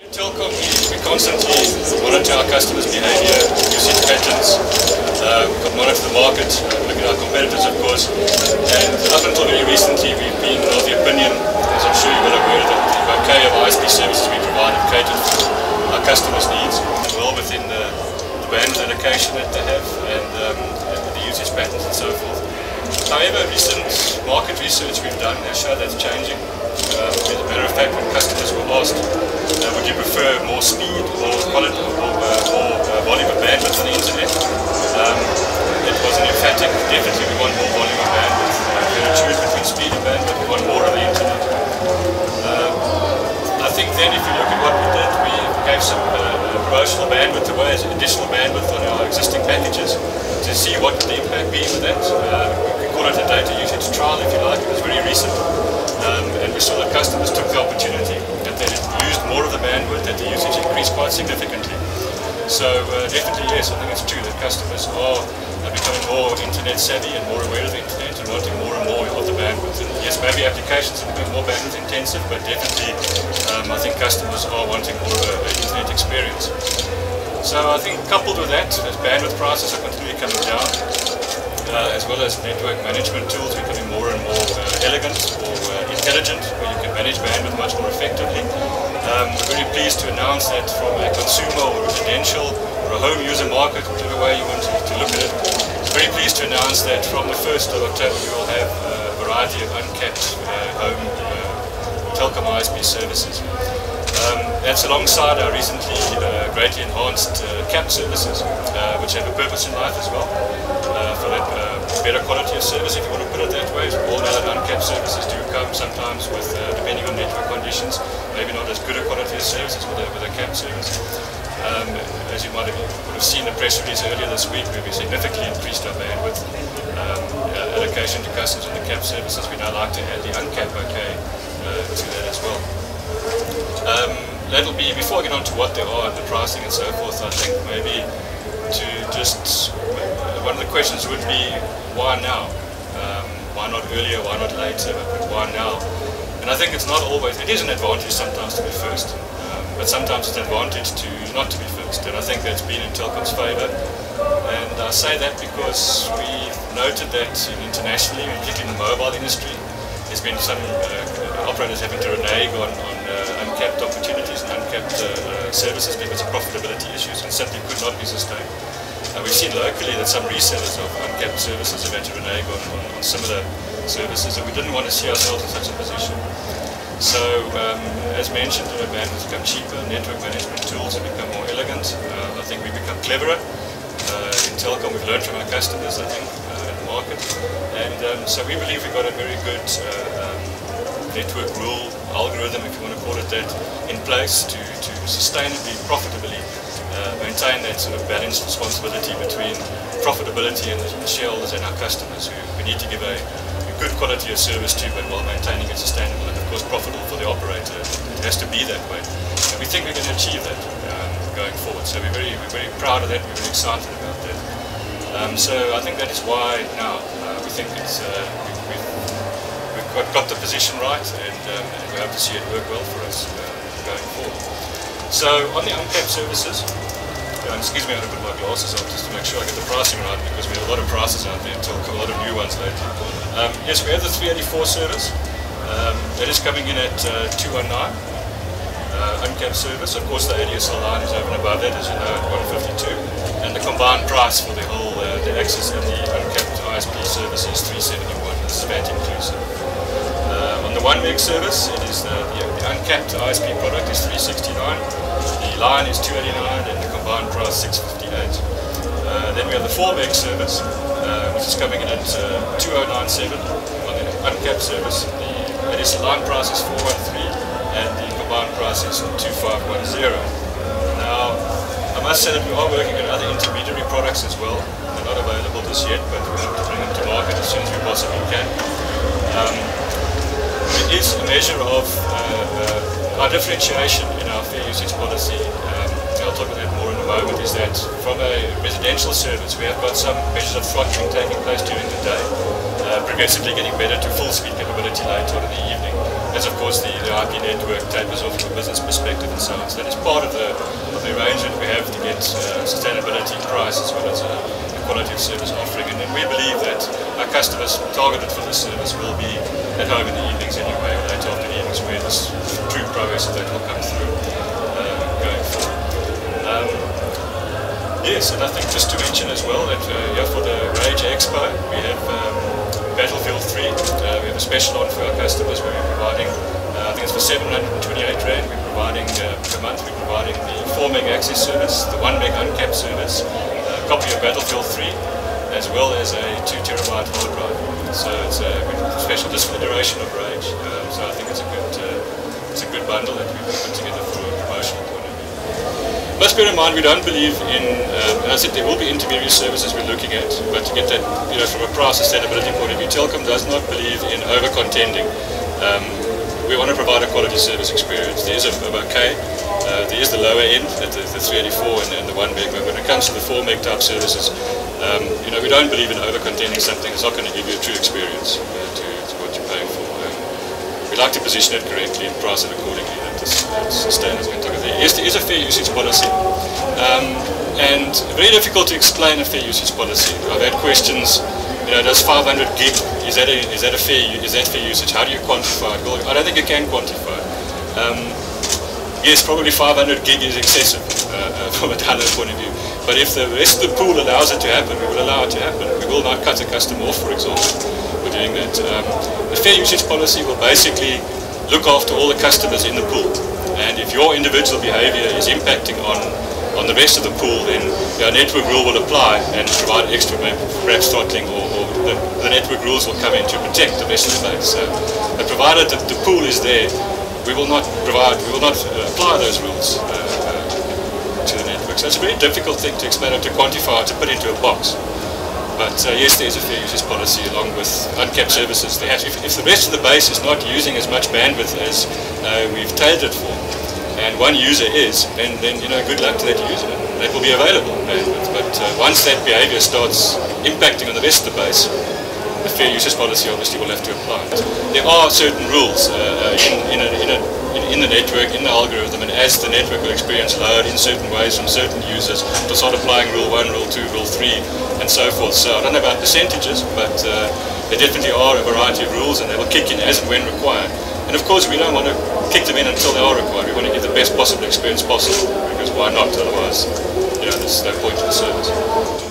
Telkom, we constantly monitor our customers' behavior, usage patterns, monitor the market, look at our competitors, of course. And up until very recently, we've been of the opinion, as I'm sure you're well aware, that the bouquet of ISP services we provide have catered for our customers' needs, well within the bandwidth allocation that they have and the usage patterns and so forth. However, recent market research we've done has shown that's changing. As a matter of fact, when customers were asked, would you prefer more speed or quality or more volume of bandwidth on the internet? It was an emphatic, definitely we want more volume of bandwidth. If you had to choose between speed and bandwidth, we want more of the internet. I think then if you look at what we did, we gave some promotional bandwidth away as additional bandwidth on our existing packages to see what would the impact be with that. We call it a data usage trial if you like. It was very recent. And we saw that customers took the opportunity, that they used more of the bandwidth, that the usage increased quite significantly. So definitely yes, I think it's true that customers are becoming more internet savvy and more aware of the internet and wanting more and more of the bandwidth. And yes, maybe applications are becoming more bandwidth intensive, but definitely I think customers are wanting more of an internet experience. So I think coupled with that, as bandwidth prices are continually coming down, as well as network management tools becoming more and more elegant or intelligent, where you can manage bandwidth much more effectively. We're very pleased to announce that from a consumer or residential or a home user market, whichever way you want to look at it, very pleased to announce that from the 1st of October we will have a variety of uncapped home Telkom ISP services. That's alongside our recently greatly enhanced capped services, which have a purpose in life as well, for that better quality of service, if you want to put it that way. All other uncapped services do come sometimes with, depending on network conditions, maybe not as good a quality of service as with a capped service. As you would have seen the press release earlier this week, where we significantly increased our bandwidth allocation to customers on the capped services. We now like to add the uncapped bouquet to that as well. That'll be, before I get on to what they are and the pricing and so forth, I think maybe to just, one of the questions would be, why now? Why not earlier, why not later, but why now? And I think it's not always, it is an advantage sometimes to be first, but sometimes it's an advantage to not to be first, and I think that's been in Telkom's favour. And I say that because we've noted that internationally, particularly in the mobile industry, there's been some operators having to renege on uncapped opportunities and uncapped services because of profitability issues and simply could not be sustained. We've seen locally that some resellers of uncapped services have had to renege on similar services, and we didn't want to see ourselves in such a position. So, as mentioned, bandwidth has become cheaper, network management tools have become more elegant. I think we've become cleverer. In Telkom, we've learned from our customers, I think, in the market. And so we believe we've got a very good network rule, algorithm, if you want to call it that, in place to sustainably, profitably maintain that sort of balanced responsibility between profitability and the shareholders and our customers, who we need to give a good quality of service to, but while maintaining it sustainable and of course profitable for the operator. It has to be that way, and we think we can achieve that going forward. So we're very proud of that. We're very excited about that. So I think that is why now we think it's we've got the position right, and we hope to see it work well for us going forward. So on the uncapped services, excuse me, I'm going to put my glasses on just to make sure I get the pricing right, because we have a lot of prices out there, a lot of new ones lately. Yes, we have the 384 service. That is coming in at 219, uncapped service. Of course, the ADSL line is over and above that, as you know, at 152. And the combined price for the whole, the access and the uncapped ISP service is 371. This is VAT inclusive. On the 1 meg service, it is the uncapped ISP product is 369. The line is 289, and the combined price 658. Then we have the 4 meg service, which is coming in at 2097 on the uncapped service. The line price is 413, and the combined price is 2510. Now, I must say that we are working on other intermediary products as well. They're not available just yet, but we hope to bring them to market as soon as we possibly can. It is a measure of our differentiation in our fair usage policy. I'll talk about that more in a moment is that from a residential service, we have got some measures of throttling taking place during the day, progressively getting better to full speed capability later on in the evening, as of course the IP network tapers off from a business perspective and so on. So that is part of the arrangement we have to get sustainability, price, as well as the quality of service offering. And then we believe that our customers targeted for this service will be at home in the evenings anyway, or late after evenings, where this true progress of that will come through going forward. Yes, and I think just to mention as well that here for the Rage Expo, we have Battlefield 3. We have a special on for our customers where we're providing, I think it's for 728 Rand, we're providing per month, we're providing the 4 meg access service, the 1 meg uncapped service, a copy of Battlefield 3, as well as a 2 terabyte hard drive. So it's a special just for the duration of Rage. So I think it's a good bundle that we've put together for a promotional point of view. Must bear in mind we don't believe in, and I said there will be intermediary services we're looking at, but to get that, from a price sustainability point of view, Telkom does not believe in over-contending. We want to provide a quality service experience. There is a bouquet. There is the lower end at the 384 and the 1 meg, but when it comes to the 4 meg type services, we don't believe in over-contending something that's not going to give you a true experience to what you're paying for. We like to position it correctly and price it accordingly. That's sustainable. Yes, there is a fair usage policy, and very difficult to explain a fair usage policy. I've had questions. Does 500 gig, is that fair usage? How do you quantify it? Well, I don't think you can quantify it. Yes, probably 500 gig is excessive from a download point of view. But if the rest of the pool allows it to happen, we will allow it to happen. We will not cut a customer off, for example, for doing that. The fair usage policy will basically look after all the customers in the pool. And if your individual behavior is impacting on the rest of the pool, then our network rule will apply and provide extra, perhaps throttling, or the network rules will come in to protect the rest of the base. So, but provided that the pool is there, we will not apply those rules to the network. So it's a very difficult thing to explain or to quantify, to put into a box. But yes, there is a fair usage policy along with uncapped services. If the rest of the base is not using as much bandwidth as we've tailored it for, and one user is, then good luck to that user. That will be available bandwidth. But once that behavior starts impacting on the rest of the base, the fair usage policy obviously will have to apply. There are certain rules in the network, in the algorithm, and as the network will experience load in certain ways from certain users, to start applying rule 1, rule 2, rule 3, and so forth. So I don't know about percentages, but there definitely are a variety of rules, and they will kick in as and when required. And of course, we don't want to kick them in until they are required. We want to give the best possible experience possible, because why not? Otherwise, there's no point to the service.